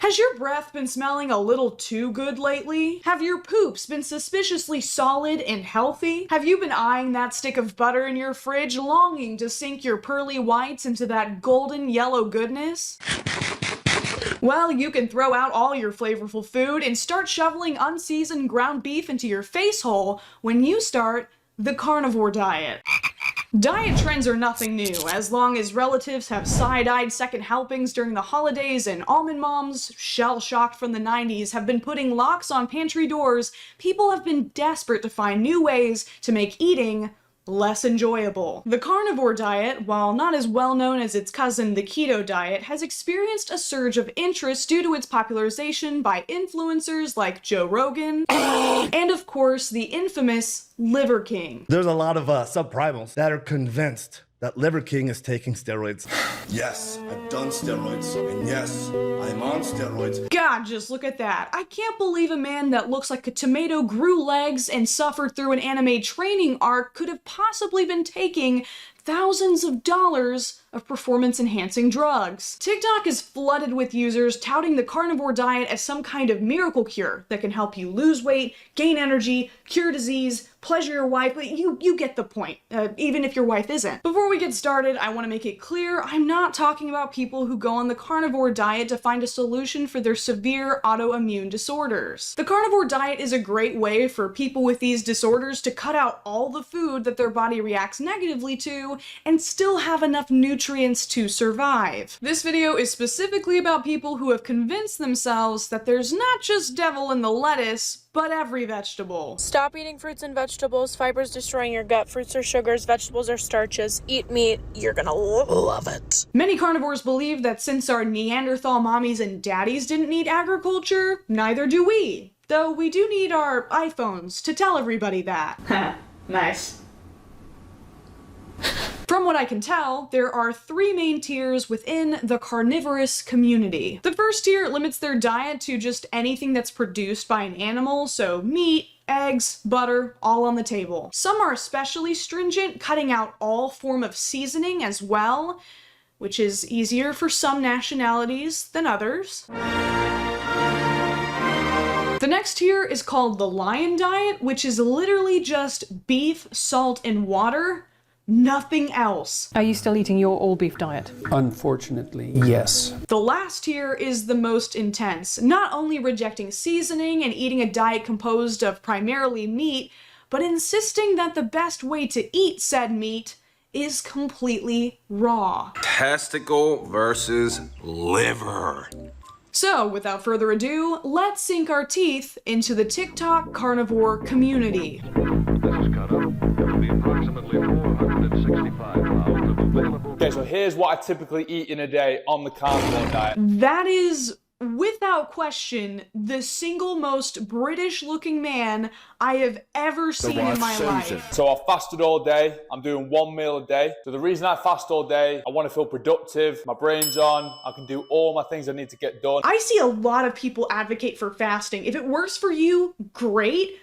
Has your breath been smelling a little too good lately? Have your poops been suspiciously solid and healthy? Have you been eyeing that stick of butter in your fridge, longing to sink your pearly whites into that golden yellow goodness? Well, you can throw out all your flavorful food and start shoveling unseasoned ground beef into your face hole when you start the carnivore diet. Diet trends are nothing new. As long as relatives have side-eyed second helpings during the holidays and almond moms, shell-shocked from the 90s, have been putting locks on pantry doors, people have been desperate to find new ways to make eating less enjoyable. The carnivore diet, while not as well known as its cousin, the keto diet, has experienced a surge of interest due to its popularization by influencers like Joe Rogan, and of course, the infamous Liver King. There's a lot of subprimals that are convinced that Liver King is taking steroids. Yes, I've done steroids, and yes, I'm on steroids. God, just look at that. I can't believe a man that looks like a tomato grew legs and suffered through an anime training arc could have possibly been taking thousands of dollars of performance-enhancing drugs. TikTok is flooded with users touting the carnivore diet as some kind of miracle cure that can help you lose weight, gain energy, cure disease, pleasure your wife, but you get the point, even if your wife isn't. Before we get started, I want to make it clear I'm not talking about people who go on the carnivore diet to find a solution for their severe autoimmune disorders. The carnivore diet is a great way for people with these disorders to cut out all the food that their body reacts negatively to and still have enough nutrients to survive. This video is specifically about people who have convinced themselves that there's not just devil in the lettuce, but every vegetable. Stop eating fruits and vegetables. Fibers destroying your gut. Fruits are sugars. Vegetables are starches. Eat meat. You're gonna love it. Many carnivores believe that since our Neanderthal mommies and daddies didn't need agriculture, neither do we. Though we do need our iPhones to tell everybody that. Nice. From what I can tell, there are three main tiers within the carnivorous community. The first tier limits their diet to just anything that's produced by an animal, so meat, eggs, butter, all on the table. Some are especially stringent, cutting out all form of seasoning as well, which is easier for some nationalities than others. The next tier is called the lion diet, which is literally just beef, salt, and water. Nothing else. Are you still eating your all beef diet? Unfortunately, yes. The last tier is the most intense, not only rejecting seasoning and eating a diet composed of primarily meat, but insisting that the best way to eat said meat is completely raw. Testicle versus liver. So, without further ado, let's sink our teeth into the TikTok carnivore community. Okay, so here's what I typically eat in a day on the carnivore diet. That is, without question, the single most British-looking man I have ever seen in my life. So I've fasted all day. I'm doing one meal a day. So the reason I fast all day, I want to feel productive, my brain's on, I can do all my things I need to get done. I see a lot of people advocate for fasting. If it works for you, great.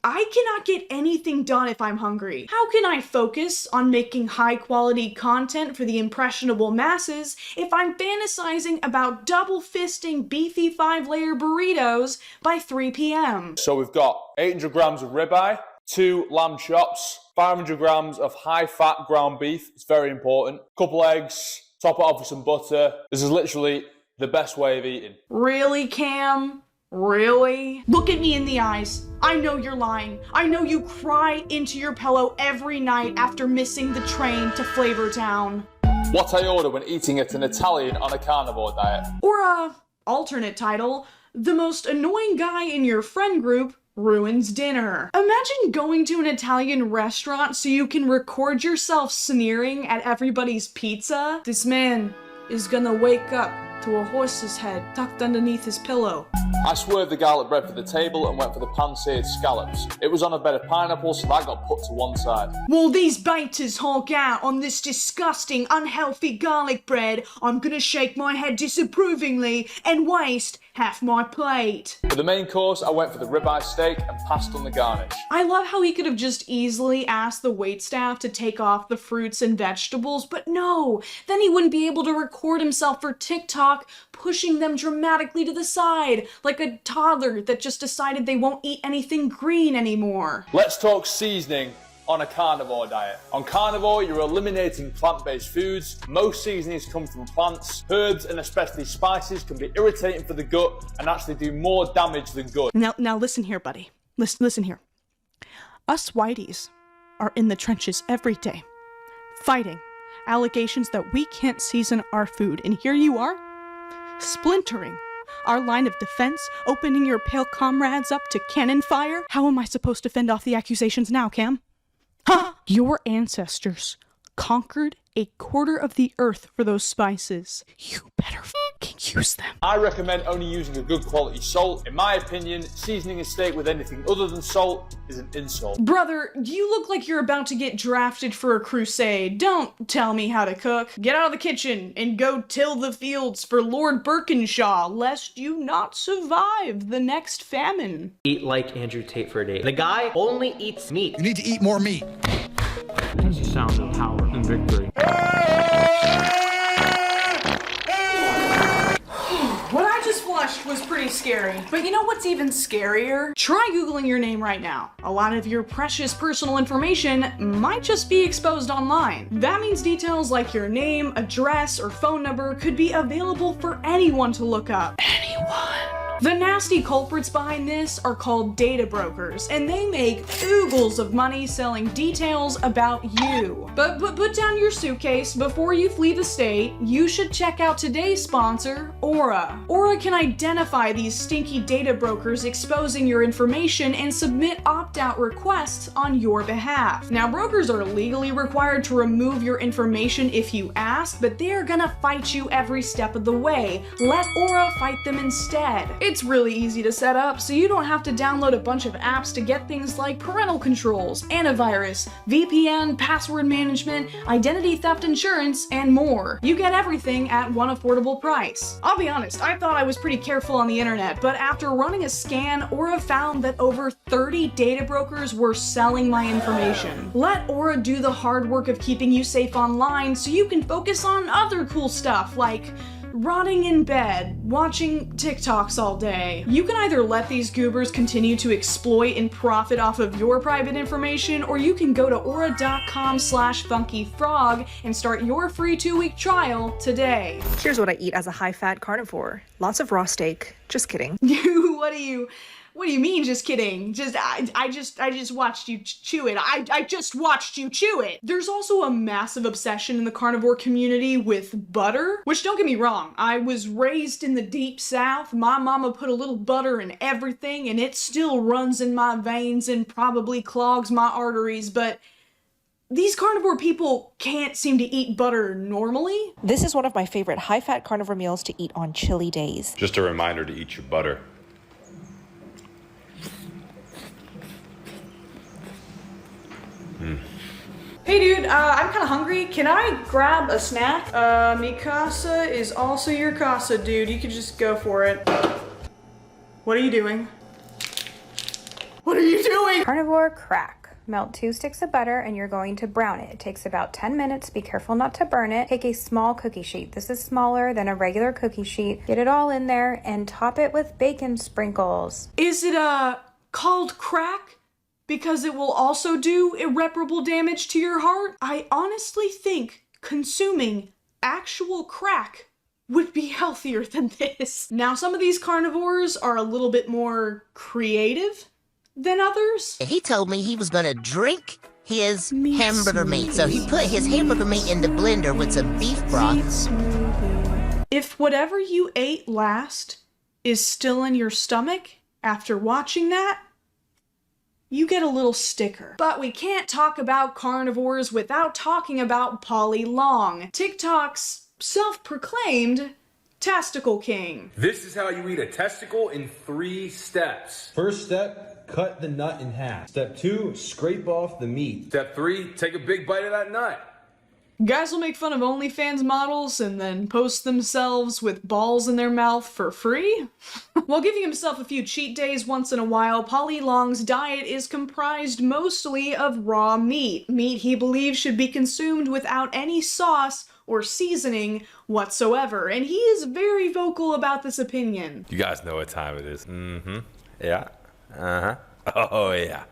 I cannot get anything done if I'm hungry. How can I focus on making high-quality content for the impressionable masses if I'm fantasizing about double-fisting beefy 5-layer burritos by 3 p.m.? So we've got 800 grams of ribeye, 2 lamb chops, 500 grams of high-fat ground beef. It's very important. Couple eggs, top it off with some butter. This is literally the best way of eating. Really, Cam? Really? Look at me in the eyes. I know you're lying. I know you cry into your pillow every night after missing the train to Flavortown. What I order when eating at an Italian on a carnivore diet. Or a alternate title, the most annoying guy in your friend group ruins dinner. Imagine going to an Italian restaurant so you can record yourself sneering at everybody's pizza. This man is gonna wake up to a horse's head tucked underneath his pillow. I swerved the garlic bread for the table and went for the pan-seared scallops. It was on a bed of pineapple, so that got put to one side. While these baiters honk out on this disgusting, unhealthy garlic bread, I'm gonna shake my head disapprovingly and waste half my plate. For the main course, I went for the ribeye steak and passed on the garnish. I love how he could have just easily asked the waitstaff to take off the fruits and vegetables, but no, then he wouldn't be able to record himself for TikTok, pushing them dramatically to the side, like a toddler that just decided they won't eat anything green anymore. Let's talk seasoning on a carnivore diet. On carnivore, you're eliminating plant-based foods. Most seasonings come from plants. Herbs and especially spices can be irritating for the gut and actually do more damage than good. Now listen here, buddy. Listen here. Us whiteys are in the trenches every day, fighting allegations that we can't season our food, and here you are, splintering our line of defense, opening your pale comrades up to cannon fire. How am I supposed to fend off the accusations now, Cam? Huh? Your ancestors conquered a quarter of the earth for those spices. You better fucking use them. I recommend only using a good quality salt. In my opinion, seasoning a steak with anything other than salt is an insult. Brother, you look like you're about to get drafted for a crusade. Don't tell me how to cook. Get out of the kitchen and go till the fields for Lord Birkinshaw, lest you not survive the next famine. Eat like Andrew Tate for a day. The guy only eats meat. You need to eat more meat. It's a sound of power and victory. What I just flushed was pretty scary. But you know what's even scarier? Try Googling your name right now. A lot of your precious personal information might just be exposed online. That means details like your name, address, or phone number could be available for anyone to look up. Anyone. The nasty culprits behind this are called data brokers, and they make oogles of money selling details about you. But put down your suitcase before you flee the state. You should check out today's sponsor, Aura. Aura can identify these stinky data brokers exposing your information and submit opt-out requests on your behalf. Now, brokers are legally required to remove your information if you ask, but they are gonna fight you every step of the way. Let Aura fight them instead. It's really easy to set up, so you don't have to download a bunch of apps to get things like parental controls, antivirus, VPN, password management, identity theft insurance, and more. You get everything at one affordable price. I'll be honest, I thought I was pretty careful on the internet, but after running a scan, Aura found that over 30 data brokers were selling my information. Let Aura do the hard work of keeping you safe online so you can focus on other cool stuff like rotting in bed, watching TikToks all day. You can either let these goobers continue to exploit and profit off of your private information, or you can go to aura.com/funkyfrog and start your free 2-week trial today. Here's what I eat as a high-fat carnivore. Lots of raw steak. Just kidding. What do you mean, just kidding? I just watched you chew it. I just watched you chew it. There's also a massive obsession in the carnivore community with butter, which don't get me wrong, I was raised in the deep south. My mama put a little butter in everything and it still runs in my veins and probably clogs my arteries, but these carnivore people can't seem to eat butter normally. This is one of my favorite high-fat carnivore meals to eat on chilly days. Just a reminder to eat your butter. Hey dude, I'm kinda hungry. Can I grab a snack? Mi casa is also your casa, dude. You could just go for it. What are you doing? What are you doing? Carnivore crack. Melt 2 sticks of butter and you're going to brown it. It takes about 10 minutes. Be careful not to burn it. Take a small cookie sheet. This is smaller than a regular cookie sheet. Get it all in there and top it with bacon sprinkles. Is it, called crack? Because it will also do irreparable damage to your heart? I honestly think consuming actual crack would be healthier than this. Now, some of these carnivores are a little bit more creative than others. He told me he was gonna drink his hamburger meat, so he put his hamburger meat in the blender with some beef broth. If whatever you ate last is still in your stomach after watching that, you get a little sticker. But we can't talk about carnivores without talking about Polly Long, TikTok's self-proclaimed Testicle King. This is how you eat a testicle in 3 steps. First step, cut the nut in half. Step 2, scrape off the meat. Step 3, take a big bite of that nut. Guys will make fun of OnlyFans models and then post themselves with balls in their mouth for free? While giving himself a few cheat days once in a while, Polly Long's diet is comprised mostly of raw meat. Meat he believes should be consumed without any sauce or seasoning whatsoever, and he is very vocal about this opinion. You guys know what time it is. Yeah. Oh, yeah.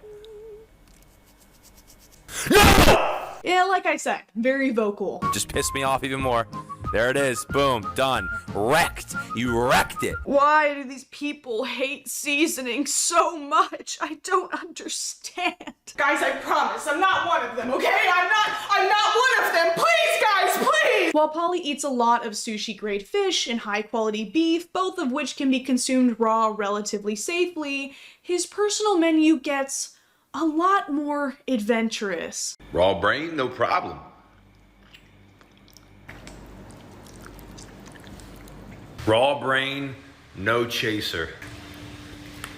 Yeah, like I said, very vocal. Just pissed me off even more. There it is. Boom. Done. Wrecked. You wrecked it. Why do these people hate seasoning so much? I don't understand. Guys, I promise, I'm not one of them, okay? I'm not one of them. Please, guys, please! While Polly eats a lot of sushi-grade fish and high-quality beef, both of which can be consumed raw relatively safely, his personal menu gets a lot more adventurous. Raw brain, no problem. Raw brain, no chaser.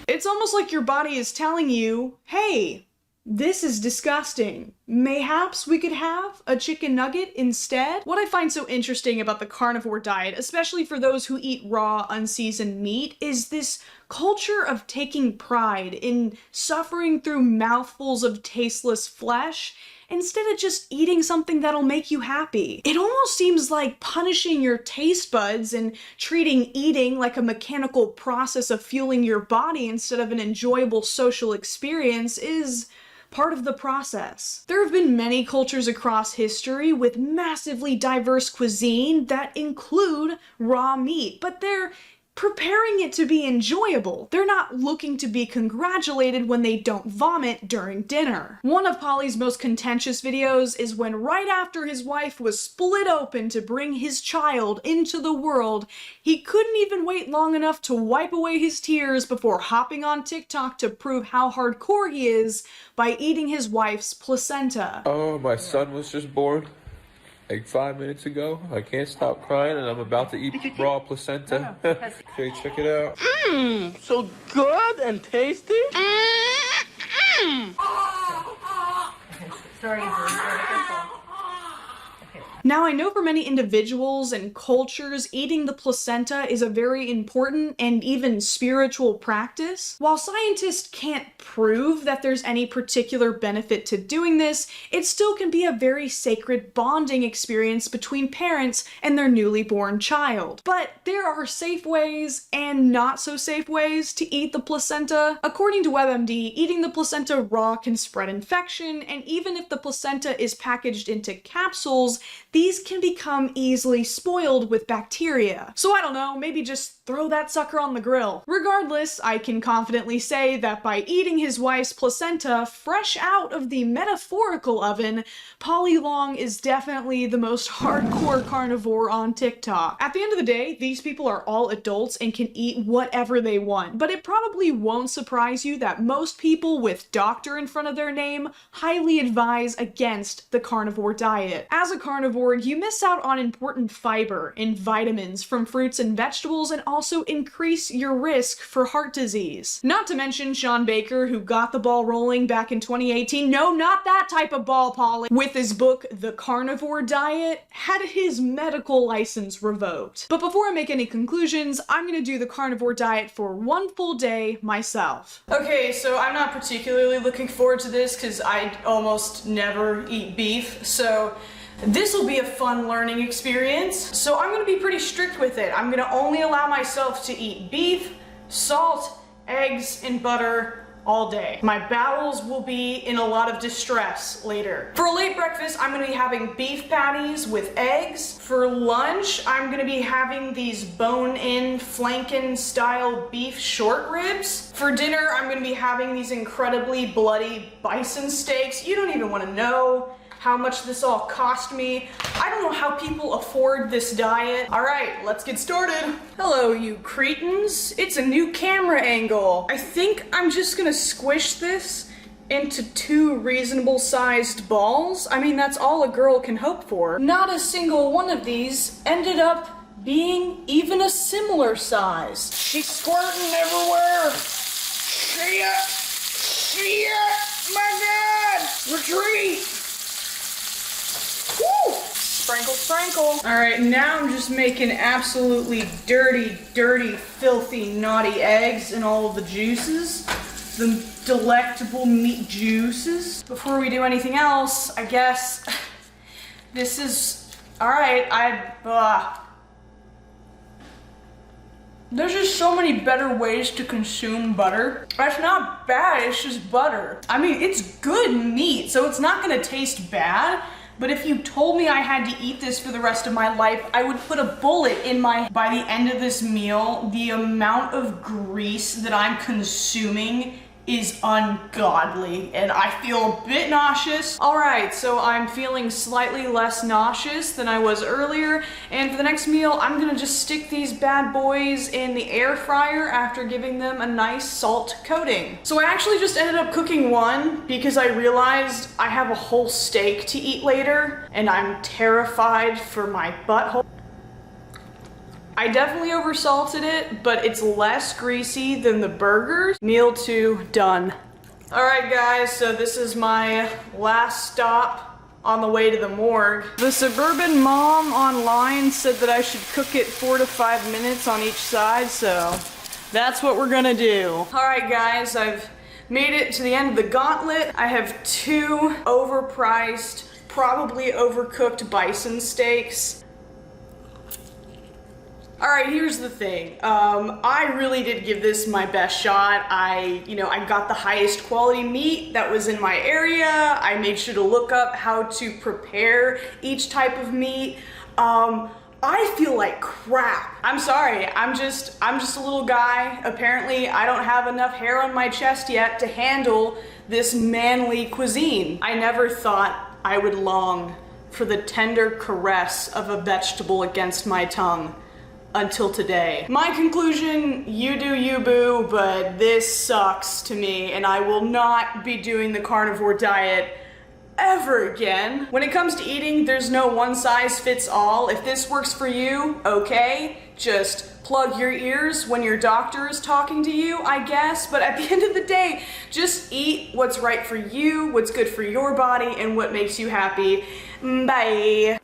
It's almost like your body is telling you, hey, this is disgusting. Mayhaps we could have a chicken nugget instead? What I find so interesting about the carnivore diet, especially for those who eat raw, unseasoned meat, is this culture of taking pride in suffering through mouthfuls of tasteless flesh instead of just eating something that'll make you happy. It almost seems like punishing your taste buds and treating eating like a mechanical process of fueling your body instead of an enjoyable social experience is part of the process. There have been many cultures across history with massively diverse cuisine that include raw meat, but they're preparing it to be enjoyable. They're not looking to be congratulated when they don't vomit during dinner. One of Polly's most contentious videos is when right after his wife was split open to bring his child into the world, he couldn't even wait long enough to wipe away his tears before hopping on TikTok to prove how hardcore he is by eating his wife's placenta. Oh, my son was just born like 5 minutes ago. I can't stop crying and I'm about to eat raw placenta. Okay, check it out. So good and tasty. Sorry, Now, I know for many individuals and cultures, eating the placenta is a very important and even spiritual practice. While scientists can't prove that there's any particular benefit to doing this, it still can be a very sacred bonding experience between parents and their newly born child. But there are safe ways and not so safe ways to eat the placenta. According to WebMD, eating the placenta raw can spread infection, and even if the placenta is packaged into capsules, these can become easily spoiled with bacteria. So I don't know, maybe just throw that sucker on the grill. Regardless, I can confidently say that by eating his wife's placenta fresh out of the metaphorical oven, Polly Long is definitely the most hardcore carnivore on TikTok. At the end of the day, these people are all adults and can eat whatever they want, but it probably won't surprise you that most people with doctor in front of their name highly advise against the carnivore diet. As a carnivore, you miss out on important fiber and vitamins from fruits and vegetables, and also increase your risk for heart disease. Not to mention Sean Baker, who got the ball rolling back in 2018, no, not that type of ball, Polly, with his book, The Carnivore Diet, had his medical license revoked. But before I make any conclusions, I'm gonna do the carnivore diet for one full day myself. Okay, so I'm not particularly looking forward to this because I almost never eat beef, so this will be a fun learning experience. So I'm gonna be pretty strict with it. I'm gonna only allow myself to eat beef, salt, eggs, and butter all day. My bowels will be in a lot of distress later. For a late breakfast, I'm gonna be having beef patties with eggs. For lunch, I'm gonna be having these bone-in flanken style beef short ribs. For dinner, I'm gonna be having these incredibly bloody bison steaks. You don't even wanna know how much this all cost me. I don't know how people afford this diet. All right, let's get started. Hello, you cretins. It's a new camera angle. I think I'm just gonna squish this into 2 reasonable sized balls. I mean, that's all a girl can hope for. Not a single one of these ended up being even a similar size. She's squirting everywhere. See ya! See ya! My God! Retreat! Woo! Sprinkle, sprinkle. All right, now I'm just making absolutely dirty, filthy, naughty eggs and all of the juices. The delectable meat juices. Before we do anything else, I guess this is, all right, there's just so many better ways to consume butter. That's not bad, it's just butter. I mean, it's good meat, so it's not gonna taste bad, but if you told me I had to eat this for the rest of my life, I would put a bullet in my, by the end of this meal, the amount of grease that I'm consuming is ungodly, and I feel a bit nauseous. All right, so I'm feeling slightly less nauseous than I was earlier, and for the next meal, I'm gonna just stick these bad boys in the air fryer after giving them a nice salt coating. So I actually just ended up cooking one because I realized I have a whole steak to eat later, and I'm terrified for my butthole. I definitely oversalted it, but it's less greasy than the burgers. Meal 2 done. All right, guys, so this is my last stop on the way to the morgue. The suburban mom online said that I should cook it 4 to 5 minutes on each side, so that's what we're gonna do. All right, guys, I've made it to the end of the gauntlet. I have 2 overpriced, probably overcooked bison steaks. All right, here's the thing. I really did give this my best shot. I got the highest quality meat that was in my area. I made sure to look up how to prepare each type of meat. I feel like crap. I'm sorry, I'm just a little guy. Apparently, I don't have enough hair on my chest yet to handle this manly cuisine. I never thought I would long for the tender caress of a vegetable against my tongue. Until today. My conclusion, you do you, boo, but this sucks to me, and I will not be doing the carnivore diet ever again. When it comes to eating, there's no one size fits all. If this works for you, okay, just plug your ears when your doctor is talking to you, I guess, but at the end of the day, just eat what's right for you, what's good for your body, and what makes you happy. Bye.